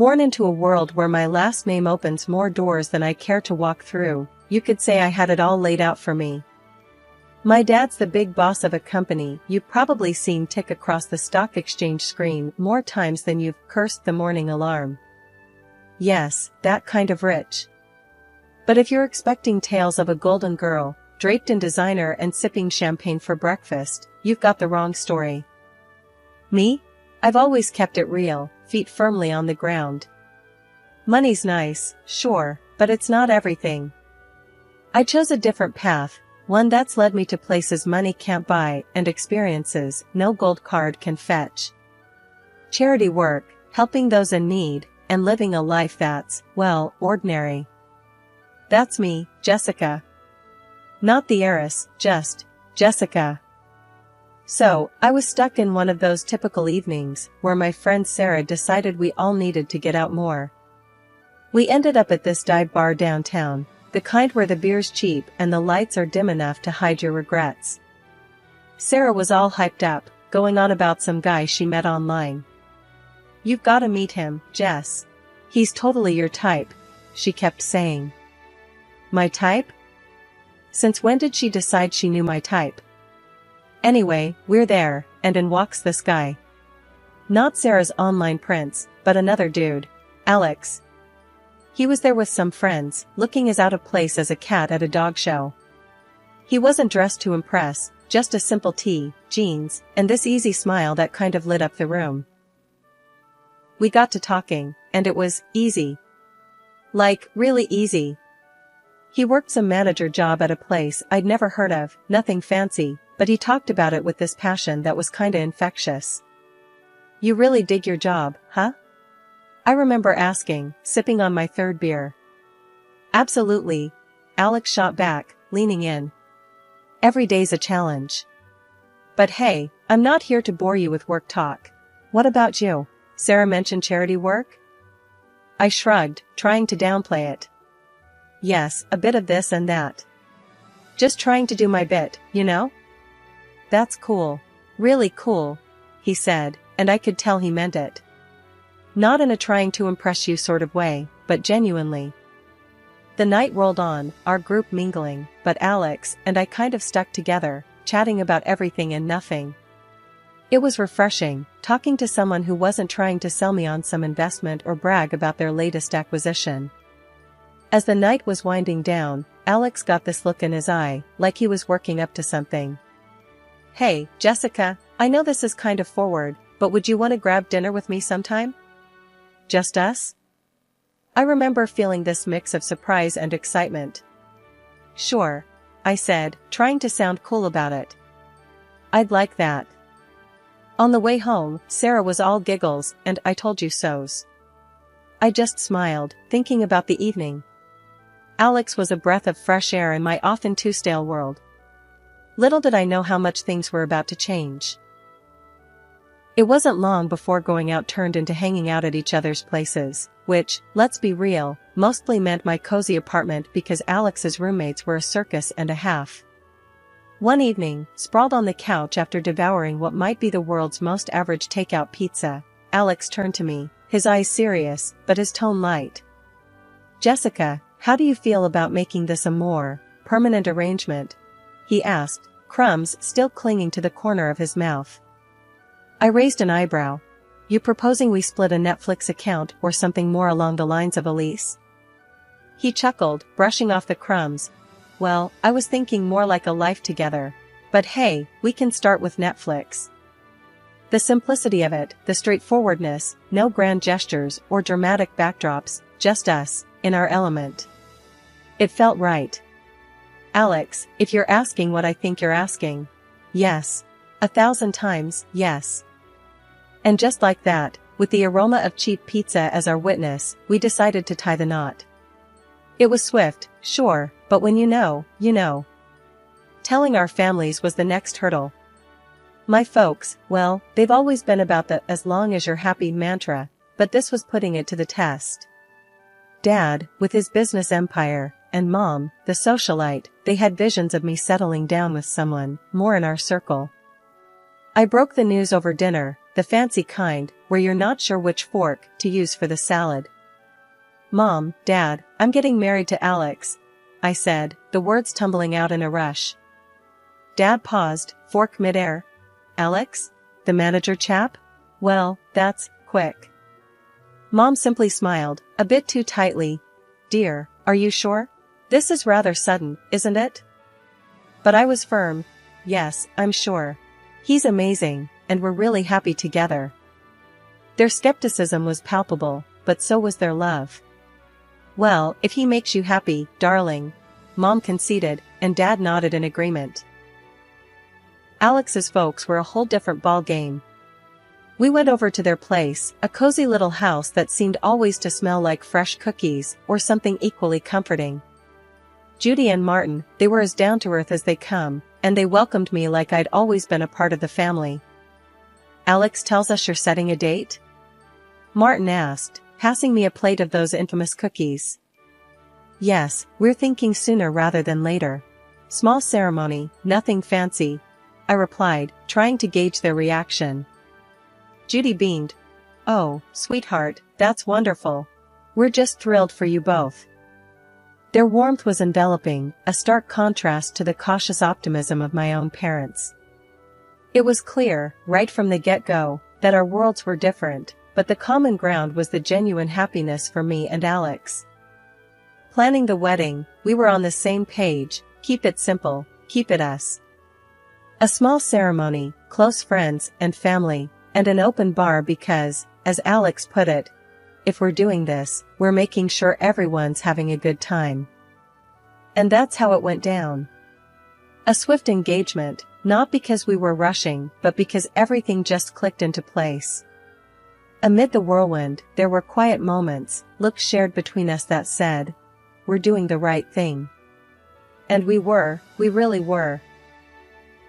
Born into a world where my last name opens more doors than I care to walk through, you could say I had it all laid out for me. My dad's the big boss of a company you've probably seen tick across the stock exchange screen more times than you've cursed the morning alarm. Yes, that kind of rich. But if you're expecting tales of a golden girl, draped in designer and sipping champagne for breakfast, you've got the wrong story. Me? I've always kept it real, feet firmly on the ground. Money's nice, sure, but it's not everything. I chose a different path, one that's led me to places money can't buy and experiences no gold card can fetch. Charity work, helping those in need, and living a life that's, well, ordinary. That's me, Jessica. Not the heiress, just Jessica. So, I was stuck in one of those typical evenings where my friend Sarah decided we all needed to get out more. We ended up at this dive bar downtown, the kind where the beer's cheap and the lights are dim enough to hide your regrets. Sarah was all hyped up, going on about some guy she met online. "You've gotta meet him, Jess. He's totally your type," she kept saying. My type? Since when did she decide she knew my type? Anyway, we're there, and in walks this guy. Not Sarah's online prince, but another dude, Alex. He was there with some friends, looking as out of place as a cat at a dog show. He wasn't dressed to impress, just a simple tee, jeans, and this easy smile that kind of lit up the room. We got to talking, and it was easy. Like, really easy. He worked some manager job at a place I'd never heard of, nothing fancy, but he talked about it with this passion that was kinda infectious. "You really dig your job, huh?" I remember asking, sipping on my third beer. "Absolutely," Alex shot back, leaning in. "Every day's a challenge. But hey, I'm not here to bore you with work talk. What about you? Sarah mentioned charity work?" I shrugged, trying to downplay it. "Yes, a bit of this and that. Just trying to do my bit, you know?" "That's cool. Really cool," he said, and I could tell he meant it. Not in a trying to impress you sort of way, but genuinely. The night rolled on, our group mingling, but Alex and I kind of stuck together, chatting about everything and nothing. It was refreshing, talking to someone who wasn't trying to sell me on some investment or brag about their latest acquisition. As the night was winding down, Alex got this look in his eye, like he was working up to something. "Hey, Jessica, I know this is kind of forward, but would you want to grab dinner with me sometime? Just us?" I remember feeling this mix of surprise and excitement. "Sure," I said, trying to sound cool about it. "I'd like that." On the way home, Sarah was all giggles and "I told you so's." I just smiled, thinking about the evening. Alex was a breath of fresh air in my often too stale world. Little did I know how much things were about to change. It wasn't long before going out turned into hanging out at each other's places, which, let's be real, mostly meant my cozy apartment because Alex's roommates were a circus and a half. One evening, sprawled on the couch after devouring what might be the world's most average takeout pizza, Alex turned to me, his eyes serious, but his tone light. "Jessica, how do you feel about making this a more permanent arrangement?" he asked, crumbs still clinging to the corner of his mouth. I raised an eyebrow. "You proposing we split a Netflix account or something more along the lines of a lease?" He chuckled, brushing off the crumbs. "Well, I was thinking more like a life together. But hey, we can start with Netflix." The simplicity of it, the straightforwardness, no grand gestures or dramatic backdrops, just us, in our element. It felt right. "Alex, if you're asking what I think you're asking, yes. 1,000 times, yes." And just like that, with the aroma of cheap pizza as our witness, we decided to tie the knot. It was swift, sure, but when you know, you know. Telling our families was the next hurdle. My folks, well, they've always been about the "as long as you're happy" mantra, but this was putting it to the test. Dad, with his business empire, and Mom, the socialite, they had visions of me settling down with someone more in our circle. I broke the news over dinner, the fancy kind, where you're not sure which fork to use for the salad. Mom, Dad, I'm getting married to Alex, I said, the words tumbling out in a rush. Dad paused, fork midair. Alex? The manager chap? Well, that's quick. Mom simply smiled, a bit too tightly. Dear, are you sure? This is rather sudden, isn't it? But I was firm. Yes, I'm sure. He's amazing, and we're really happy together. Their skepticism was palpable, but so was their love. Well, if he makes you happy, darling, Mom conceded, and Dad nodded in agreement. Alex's folks were a whole different ball game. We went over to their place, a cozy little house that seemed always to smell like fresh cookies, or something equally comforting. Judy and Martin, they were as down-to-earth as they come, and they welcomed me like I'd always been a part of the family. Alex tells us you're setting a date? Martin asked, passing me a plate of those infamous cookies. Yes, we're thinking sooner rather than later. Small ceremony, nothing fancy, I replied, trying to gauge their reaction. Judy beamed. Oh, sweetheart, that's wonderful. We're just thrilled for you both. Their warmth was enveloping, a stark contrast to the cautious optimism of my own parents. It was clear, right from the get-go, that our worlds were different, but the common ground was the genuine happiness for me and Alex. Planning the wedding, we were on the same page, keep it simple, keep it us. A small ceremony, close friends and family, and an open bar because, as Alex put it, if we're doing this, we're making sure everyone's having a good time. And that's how it went down. A swift engagement, not because we were rushing, but because everything just clicked into place. Amid the whirlwind, there were quiet moments, looks shared between us that said, we're doing the right thing. And we really were.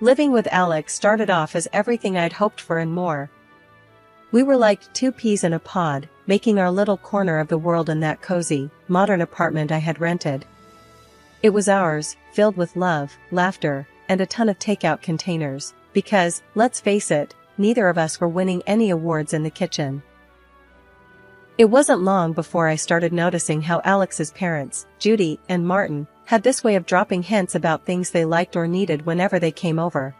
Living with Alex started off as everything I'd hoped for and more. We were like two peas in a pod, making our little corner of the world in that cozy, modern apartment I had rented. It was ours, filled with love, laughter, and a ton of takeout containers, because, let's face it, neither of us were winning any awards in the kitchen. It wasn't long before I started noticing how Alex's parents, Judy and Martin, had this way of dropping hints about things they liked or needed whenever they came over.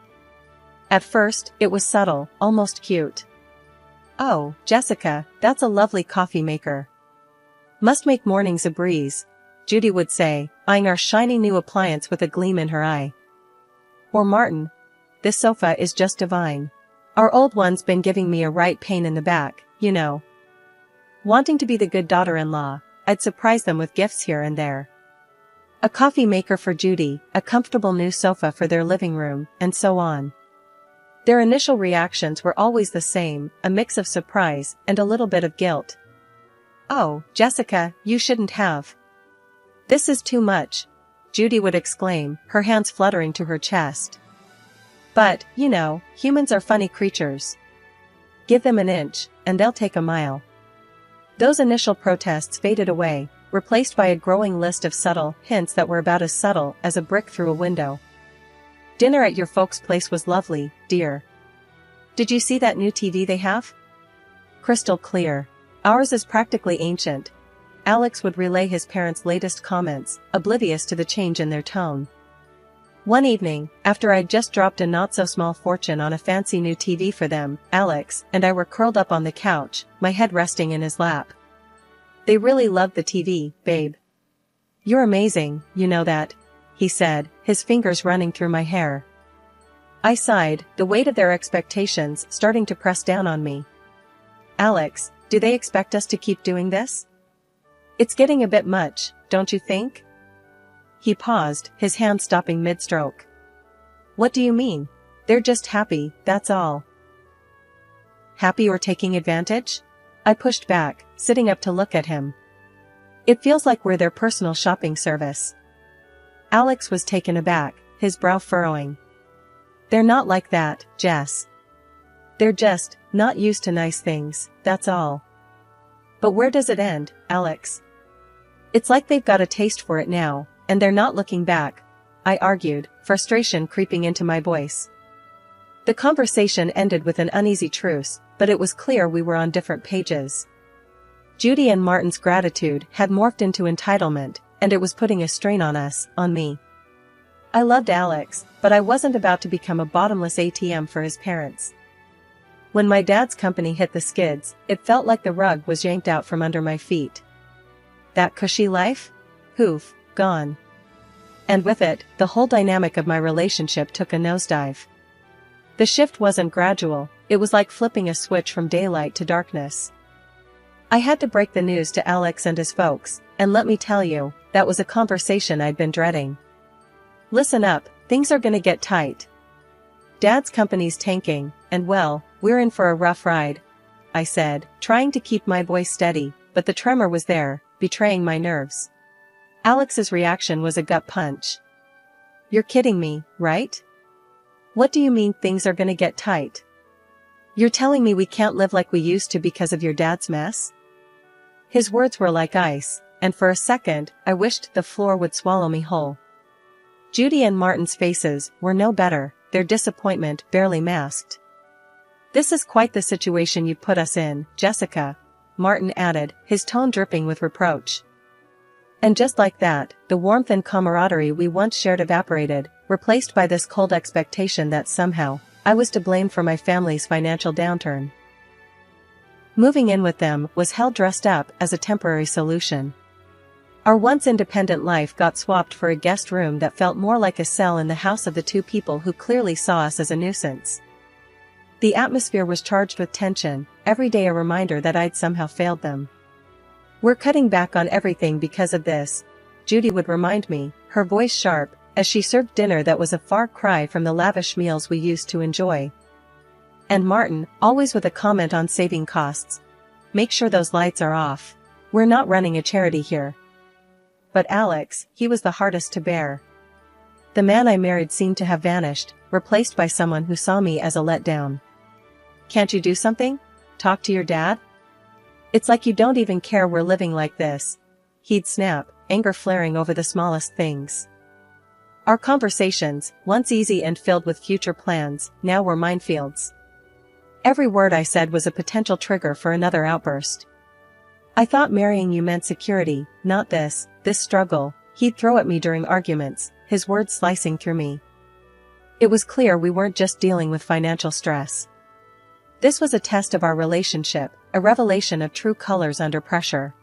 At first, it was subtle, almost cute. Oh, Jessica, that's a lovely coffee maker. Must make mornings a breeze, Judy would say, eyeing our shiny new appliance with a gleam in her eye. Or Martin, this sofa is just divine. Our old one's been giving me a right pain in the back, you know. Wanting to be the good daughter-in-law, I'd surprise them with gifts here and there. A coffee maker for Judy, a comfortable new sofa for their living room, and so on. Their initial reactions were always the same, a mix of surprise and a little bit of guilt. Oh, Jessica, you shouldn't have. This is too much, Judy would exclaim, her hands fluttering to her chest. But, you know, humans are funny creatures. Give them an inch, and they'll take a mile. Those initial protests faded away, replaced by a growing list of subtle hints that were about as subtle as a brick through a window. Dinner at your folks' place was lovely, dear. Did you see that new TV they have? Crystal clear. Ours is practically ancient. Alex would relay his parents' latest comments, oblivious to the change in their tone. One evening, after I'd just dropped a not-so-small fortune on a fancy new TV for them, Alex and I were curled up on the couch, my head resting in his lap. They really loved the TV, babe. You're amazing, you know that, he said, his fingers running through my hair. I sighed, the weight of their expectations starting to press down on me. Alex, do they expect us to keep doing this? It's getting a bit much, don't you think? He paused, his hand stopping mid-stroke. What do you mean? They're just happy, that's all. Happy or taking advantage? I pushed back, sitting up to look at him. It feels like we're their personal shopping service. Alex was taken aback, his brow furrowing. They're not like that, Jess. They're just not used to nice things, that's all. But where does it end, Alex? It's like they've got a taste for it now, and they're not looking back, I argued, frustration creeping into my voice. The conversation ended with an uneasy truce, but it was clear we were on different pages. Judy and Martin's gratitude had morphed into entitlement, and it was putting a strain on me. I loved Alex, but I wasn't about to become a bottomless ATM for his parents. When my dad's company hit the skids, it felt like the rug was yanked out from under my feet. That cushy life? Poof, gone. And with it, the whole dynamic of my relationship took a nosedive. The shift wasn't gradual, it was like flipping a switch from daylight to darkness. I had to break the news to Alex and his folks, and let me tell you, that was a conversation I'd been dreading. Listen up, things are gonna get tight. Dad's company's tanking, and well, we're in for a rough ride, I said, trying to keep my voice steady, but the tremor was there, betraying my nerves. Alex's reaction was a gut punch. You're kidding me, right? What do you mean things are gonna get tight? You're telling me we can't live like we used to because of your dad's mess? His words were like ice, and for a second, I wished the floor would swallow me whole. Judy and Martin's faces were no better, their disappointment barely masked. This is quite the situation you put us in, Jessica, Martin added, his tone dripping with reproach. And just like that, the warmth and camaraderie we once shared evaporated, replaced by this cold expectation that somehow, I was to blame for my family's financial downturn. Moving in with them was hell dressed up as a temporary solution. Our once independent life got swapped for a guest room that felt more like a cell in the house of the two people who clearly saw us as a nuisance. The atmosphere was charged with tension, every day a reminder that I'd somehow failed them. We're cutting back on everything because of this, Judy would remind me, her voice sharp, as she served dinner that was a far cry from the lavish meals we used to enjoy. And Martin, always with a comment on saving costs. Make sure those lights are off. We're not running a charity here. But Alex, he was the hardest to bear. The man I married seemed to have vanished, replaced by someone who saw me as a letdown. Can't you do something? Talk to your dad? It's like you don't even care we're living like this. He'd snap, anger flaring over the smallest things. Our conversations, once easy and filled with future plans, now were minefields. Every word I said was a potential trigger for another outburst. I thought marrying you meant security, not this struggle, he'd throw at me during arguments, his words slicing through me. It was clear we weren't just dealing with financial stress. This was a test of our relationship, a revelation of true colors under pressure.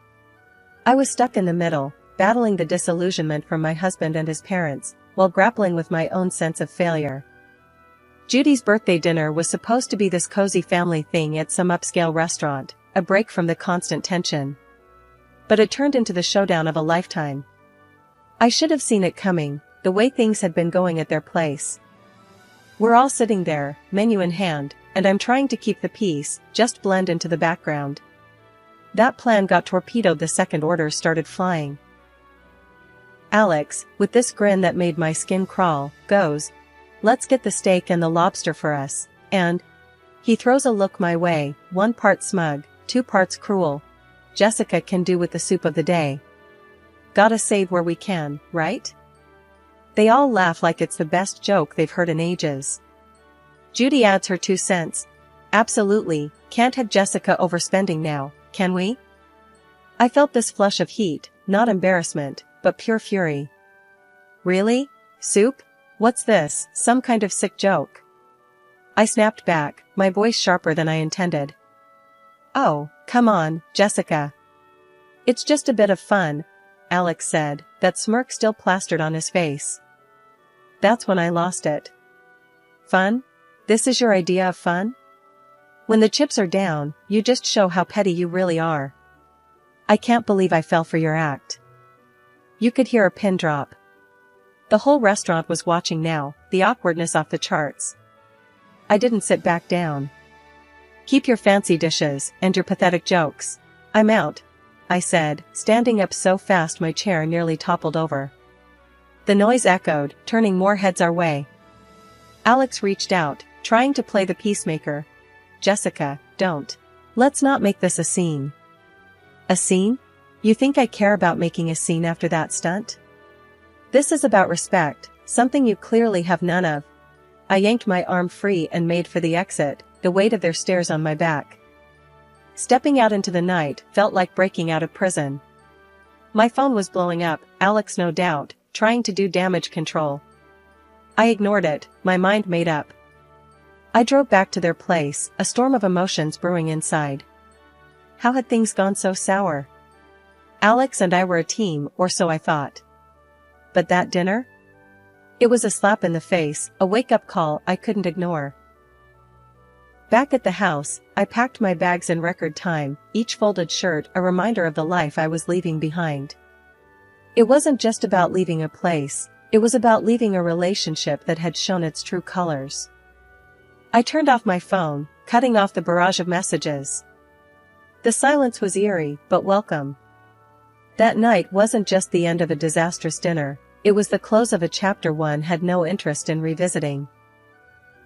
I was stuck in the middle, battling the disillusionment from my husband and his parents, while grappling with my own sense of failure. Judy's birthday dinner was supposed to be this cozy family thing at some upscale restaurant, a break from the constant tension. But it turned into the showdown of a lifetime. I should have seen it coming, the way things had been going at their place. We're all sitting there, menu in hand, and I'm trying to keep the peace, just blend into the background. That plan got torpedoed the second orders started flying. Alex, with this grin that made my skin crawl, goes, "Let's get the steak and the lobster for us," and he throws a look my way, 1 part smug, 2 parts cruel. Jessica can do with the soup of the day. Gotta save where we can, right? They all laugh like it's the best joke they've heard in ages. Judy adds her 2 cents. Absolutely, can't have Jessica overspending now, can we? I felt this flush of heat, not embarrassment, but pure fury. Really? Soup? What's this, some kind of sick joke? I snapped back, my voice sharper than I intended. Oh, come on, Jessica. It's just a bit of fun, Alex said, that smirk still plastered on his face. That's when I lost it. Fun? This is your idea of fun? When the chips are down, you just show how petty you really are. I can't believe I fell for your act. You could hear a pin drop. The whole restaurant was watching now, the awkwardness off the charts. I didn't sit back down. Keep your fancy dishes, and your pathetic jokes. I'm out, I said, standing up so fast my chair nearly toppled over. The noise echoed, turning more heads our way. Alex reached out, trying to play the peacemaker. Jessica, don't. Let's not make this a scene. A scene? You think I care about making a scene after that stunt? This is about respect, something you clearly have none of. I yanked my arm free and made for the exit, the weight of their stares on my back. Stepping out into the night felt like breaking out of prison. My phone was blowing up, Alex no doubt, trying to do damage control. I ignored it, my mind made up. I drove back to their place, a storm of emotions brewing inside. How had things gone so sour? Alex and I were a team, or so I thought. But that dinner? It was a slap in the face, a wake-up call I couldn't ignore. Back at the house, I packed my bags in record time, each folded shirt a reminder of the life I was leaving behind. It wasn't just about leaving a place, it was about leaving a relationship that had shown its true colors. I turned off my phone, cutting off the barrage of messages. The silence was eerie, but welcome. That night wasn't just the end of a disastrous dinner, it was the close of a chapter one had no interest in revisiting.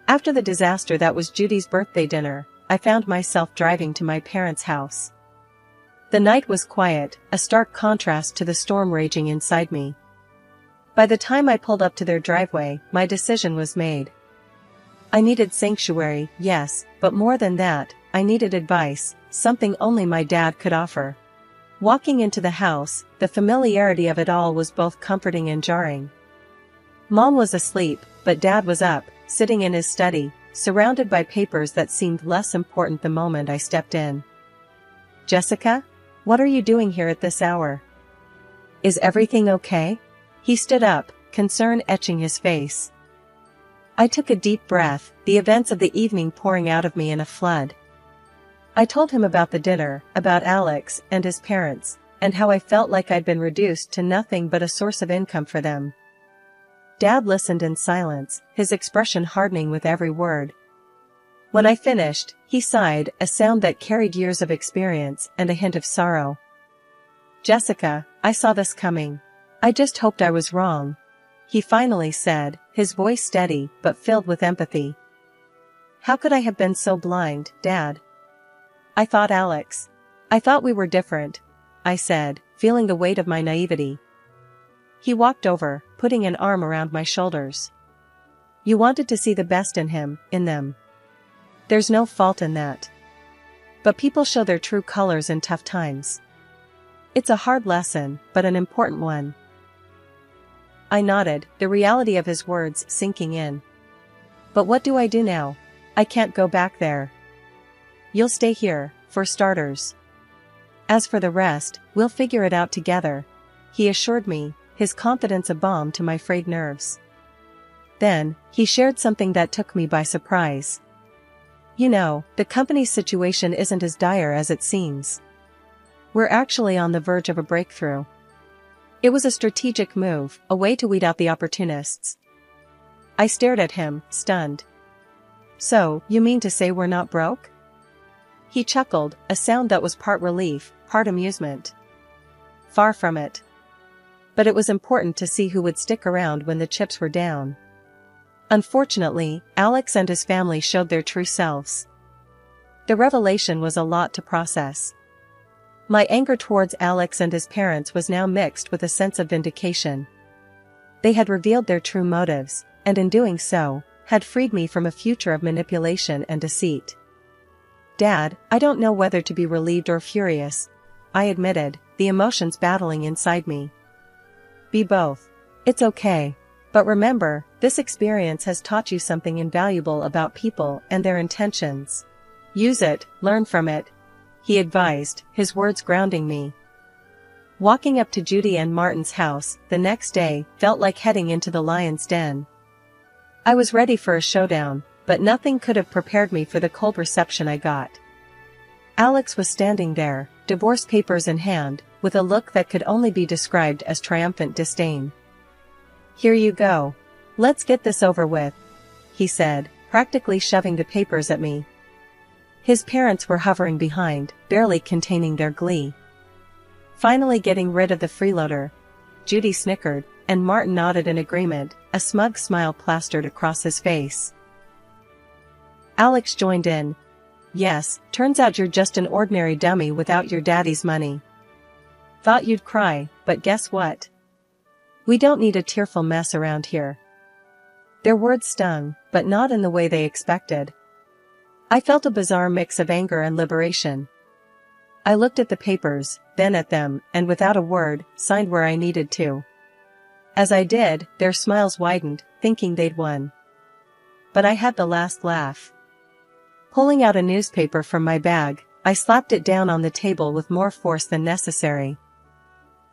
After the disaster that was Judy's birthday dinner, I found myself driving to my parents' house. The night was quiet, a stark contrast to the storm raging inside me. By the time I pulled up to their driveway, my decision was made. I needed sanctuary, yes, but more than that, I needed advice, something only my dad could offer. Walking into the house, the familiarity of it all was both comforting and jarring. Mom was asleep, but Dad was up, sitting in his study, surrounded by papers that seemed less important the moment I stepped in. "Jessica? What are you doing here at this hour? Is everything okay?" He stood up, concern etching his face. I took a deep breath, the events of the evening pouring out of me in a flood. I told him about the dinner, about Alex and his parents, and how I felt like I'd been reduced to nothing but a source of income for them. Dad listened in silence, his expression hardening with every word. When I finished, he sighed, a sound that carried years of experience and a hint of sorrow. "Jessica, I saw this coming. I just hoped I was wrong," he finally said, his voice steady but filled with empathy. "How could I have been so blind, Dad?" "I thought Alex. I thought we were different," I said, feeling the weight of my naivety. He walked over, putting an arm around my shoulders. "You wanted to see the best in him, in them. There's no fault in that. But people show their true colors in tough times. It's a hard lesson, but an important one." I nodded, the reality of his words sinking in. "But what do I do now? I can't go back there." "You'll stay here, for starters. As for the rest, we'll figure it out together," he assured me, his confidence a balm to my frayed nerves. Then, he shared something that took me by surprise. "You know, the company's situation isn't as dire as it seems. We're actually on the verge of a breakthrough." It was a strategic move, a way to weed out the opportunists. I stared at him, stunned. "So, you mean to say we're not broke?" He chuckled, a sound that was part relief, part amusement. "Far from it. But it was important to see who would stick around when the chips were down. Unfortunately, Alex and his family showed their true selves. The revelation was a lot to process. My anger towards Alex and his parents was now mixed with a sense of vindication. They had revealed their true motives, and in doing so, had freed me from a future of manipulation and deceit. "Dad, I don't know whether to be relieved or furious," I admitted, the emotions battling inside me. "Be both. It's okay. But remember, this experience has taught you something invaluable about people and their intentions. Use it, learn from it," he advised, his words grounding me. Walking up to Judy and Martin's house the next day felt like heading into the lion's den. I was ready for a showdown, but nothing could have prepared me for the cold reception I got. Alex was standing there, divorce papers in hand, with a look that could only be described as triumphant disdain. "Here you go. Let's get this over with," he said, practically shoving the papers at me. His parents were hovering behind, barely containing their glee. Finally getting rid of the freeloader, Judy snickered, and Martin nodded in agreement, a smug smile plastered across his face. Alex joined in. "Yes, turns out you're just an ordinary dummy without your daddy's money. Thought you'd cry, but guess what? We don't need a tearful mess around here." Their words stung, but not in the way they expected. I felt a bizarre mix of anger and liberation. I looked at the papers, then at them, and without a word, signed where I needed to. As I did, their smiles widened, thinking they'd won. But I had the last laugh. Pulling out a newspaper from my bag, I slapped it down on the table with more force than necessary.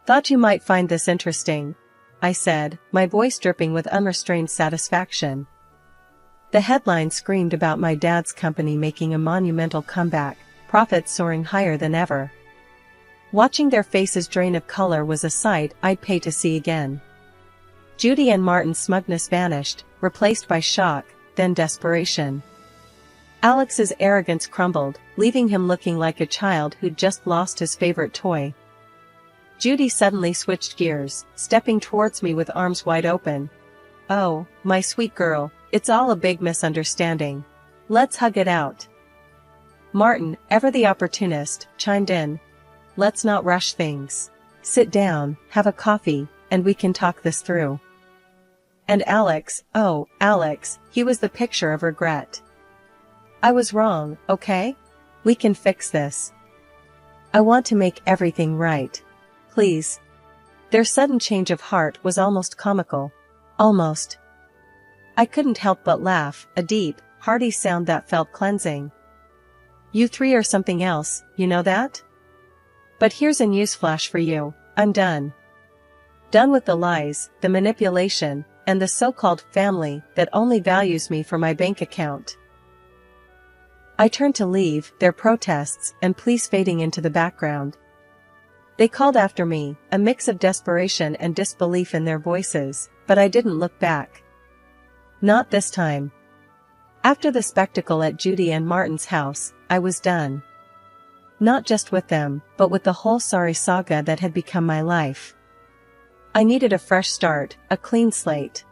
"Thought you might find this interesting," I said, my voice dripping with unrestrained satisfaction. The headline screamed about my dad's company making a monumental comeback, profits soaring higher than ever. Watching their faces drain of color was a sight I'd pay to see again. Judy and Martin's smugness vanished, replaced by shock, then desperation. Alex's arrogance crumbled, leaving him looking like a child who'd just lost his favorite toy. Judy suddenly switched gears, stepping towards me with arms wide open. "Oh, my sweet girl, it's all a big misunderstanding. Let's hug it out." Martin, ever the opportunist, chimed in. "Let's not rush things. Sit down, have a coffee, and we can talk this through." And Alex, oh, Alex, he was the picture of regret. "I was wrong, okay? We can fix this. I want to make everything right. Please." Their sudden change of heart was almost comical. Almost. I couldn't help but laugh, a deep, hearty sound that felt cleansing. "You three are something else, you know that? But here's a newsflash for you, I'm done. Done with the lies, the manipulation, and the so-called family that only values me for my bank account." I turned to leave, their protests and pleas fading into the background. They called after me, a mix of desperation and disbelief in their voices, but I didn't look back. Not this time. After the spectacle at Judy and Martin's house, I was done. Not just with them, but with the whole sorry saga that had become my life. I needed a fresh start, a clean slate.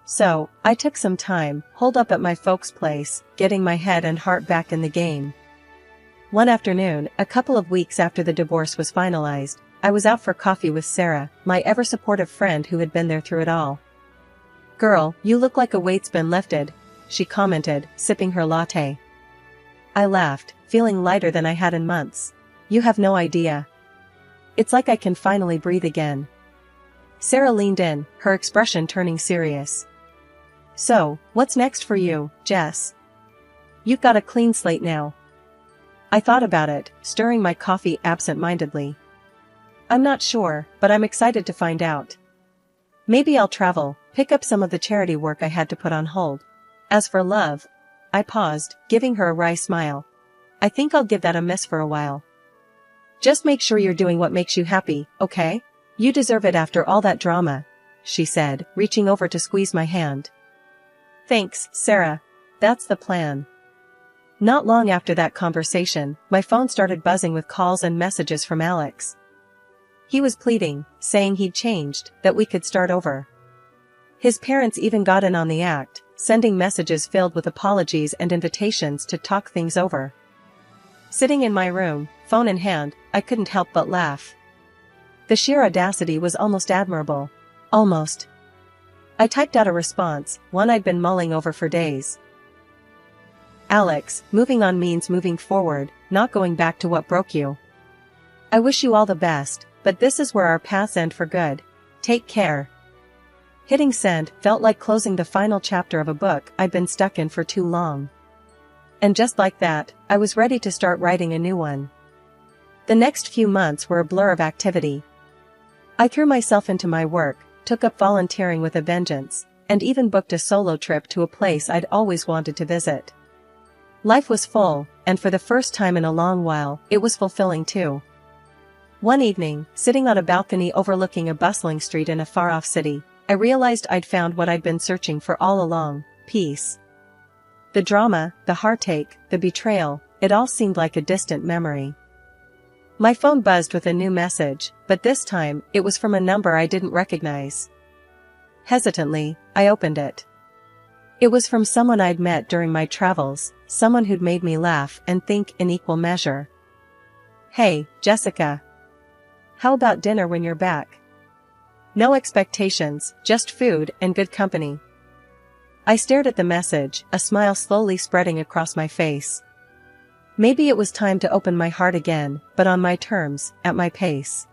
So, I took some time, holed up at my folks' place, getting my head and heart back in the game. One afternoon, a couple of weeks after the divorce was finalized, I was out for coffee with Sarah, my ever-supportive friend who had been there through it all. "Girl, you look like a weight's been lifted," she commented, sipping her latte. I laughed, feeling lighter than I had in months. "You have no idea. It's like I can finally breathe again." Sarah leaned in, her expression turning serious. "So, what's next for you, Jess? You've got a clean slate now." I thought about it, stirring my coffee absent-mindedly. "I'm not sure, but I'm excited to find out. Maybe I'll travel, pick up some of the charity work I had to put on hold. As for love," I paused, giving her a wry smile, "I think I'll give that a miss for a while. Just make sure you're doing what makes you happy, okay? You deserve it after all that drama," she said, reaching over to squeeze my hand. "Thanks, Sarah. That's the plan." Not long after that conversation, my phone started buzzing with calls and messages from Alex. He was pleading, saying he'd changed, that we could start over. His parents even got in on the act, sending messages filled with apologies and invitations to talk things over. Sitting in my room, phone in hand, I couldn't help but laugh. The sheer audacity was almost admirable. Almost. I typed out a response, one I'd been mulling over for days. "Alex, moving on means moving forward, not going back to what broke you. I wish you all the best, but this is where our paths end for good. Take care." Hitting send felt like closing the final chapter of a book I'd been stuck in for too long. And just like that, I was ready to start writing a new one. The next few months were a blur of activity. I threw myself into my work, took up volunteering with a vengeance, and even booked a solo trip to a place I'd always wanted to visit. Life was full, and for the first time in a long while, it was fulfilling too. One evening, sitting on a balcony overlooking a bustling street in a far-off city, I realized I'd found what I'd been searching for all along: peace. The drama, the heartache, the betrayal, it all seemed like a distant memory. My phone buzzed with a new message, but this time, it was from a number I didn't recognize. Hesitantly, I opened it. It was from someone I'd met during my travels, someone who'd made me laugh and think in equal measure. "Hey, Jessica. How about dinner when you're back? No expectations, just food and good company." I stared at the message, a smile slowly spreading across my face. Maybe it was time to open my heart again, but on my terms, at my pace.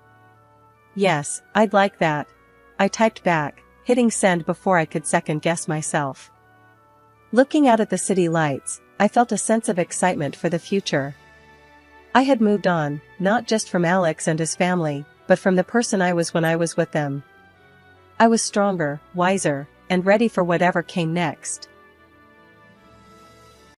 Yes, I'd like that. I typed back, hitting send before I could second-guess myself. Looking out at the city lights, I felt a sense of excitement for the future. I had moved on, not just from Alex and his family, but from the person I was when I was with them. I was stronger, wiser, and ready for whatever came next.